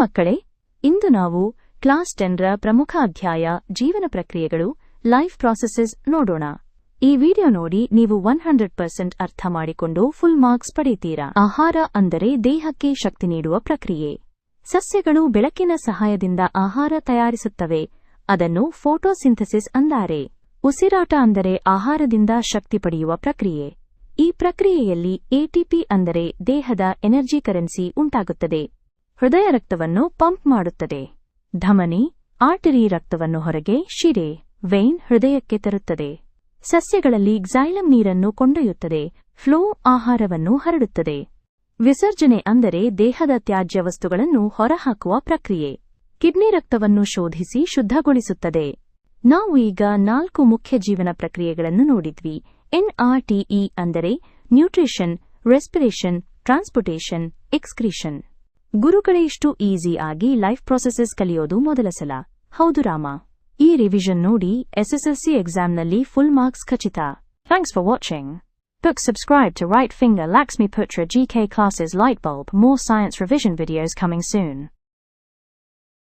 ಮಕ್ಕಳೇ, ಇಂದು ನಾವು ಕ್ಲಾಸ್ 10 ರ ಪ್ರಮುಖ ಅಧ್ಯಾಯ ಜೀವನ ಪ್ರಕ್ರಿಯೆಗಳು ಲೈಫ್ ಪ್ರಾಸೆಸಸ್ ನೋಡೋಣ. ಈ ವಿಡಿಯೋ ನೋಡಿ ನೀವು 100% ಅರ್ಥ ಮಾಡಿಕೊಂಡು ಫುಲ್ ಮಾರ್ಕ್ಸ್ ಪಡೆಯುತ್ತೀರಾ. ಆಹಾರ ಅಂದರೆ ದೇಹಕ್ಕೆ ಶಕ್ತಿ ನೀಡುವ ಪ್ರಕ್ರಿಯೆ. ಸಸ್ಯಗಳು ಬೆಳಕಿನ ಸಹಾಯದಿಂದ ಆಹಾರ ತಯಾರಿಸುತ್ತವೆ. ಅದನ್ನು ಫೋಟೋಸಿಂಥಸಿಸ್ ಅಂತಾರೆ. ಉಸಿರಾಟ ಅಂದರೆ ಆಹಾರದಿಂದ ಶಕ್ತಿ ಪಡೆಯುವ ಪ್ರಕ್ರಿಯೆ. ಈ ಪ್ರಕ್ರಿಯೆಯಲ್ಲಿ ಎಟಿಪಿ ಅಂದರೆ ದೇಹದ ಎನರ್ಜಿ ಕರೆನ್ಸಿ ಉಂಟಾಗುತ್ತದೆ. ಹೃದಯ ರಕ್ತವನ್ನು ಪಂಪ್ ಮಾಡುತ್ತದೆ. ಧಮನಿ ಆರ್ಟರಿ ರಕ್ತವನ್ನು ಹೊರಗೆ ಶಿರೆ ವೇನ್ ಹೃದಯಕ್ಕೆ ತರುತ್ತದೆ. ಸಸ್ಯಗಳಲ್ಲಿ ಕ್ಸೈಲಮ್ ನೀರನ್ನು ಕೊಂಡೊಯ್ಯುತ್ತದೆ. ಫ್ಲೋ ಆಹಾರವನ್ನು ಹರಡುತ್ತದೆ. ವಿಸರ್ಜನೆ ಅಂದರೆ ದೇಹದ ತ್ಯಾಜ್ಯ ವಸ್ತುಗಳನ್ನು ಹೊರಹಾಕುವ ಪ್ರಕ್ರಿಯೆ. ಕಿಡ್ನಿ ರಕ್ತವನ್ನು ಶೋಧಿಸಿ ಶುದ್ಧಗೊಳಿಸುತ್ತದೆ. ನಾವು ಈಗ 4 ಮುಖ್ಯ ಜೀವನ ಪ್ರಕ್ರಿಯೆಗಳನ್ನು ನೋಡಿದ್ವಿ. NRTE ಅಂದರೆ ನ್ಯೂಟ್ರಿಷನ್, ರೆಸ್ಪಿರೇಷನ್, ಟ್ರಾನ್ಸ್ಪೋರ್ಟೇಷನ್, ಎಕ್ಸ್ಕ್ರೀಷನ್. ಗುರುಗಳೇ, ಇಷ್ಟು ಈಸಿ ಆಗಿ ಲೈಫ್ ಪ್ರಾಸೆಸಸ್ ಕಲಿಯೋದು ಮೊದಲ ಸಲ. ಹೌದು ರಾಮ. ಈ ರಿವಿಷನ್ ನೋಡಿ SSLC ಎಕ್ಸಾಮ್ನಲ್ಲಿ ಫುಲ್ ಮಾರ್ಕ್ಸ್ ಖಚಿತ. Thanks for watching. Book subscribe to Right Finger Laxmi Putra GK Classes Light Bulb. More science revision videos coming soon.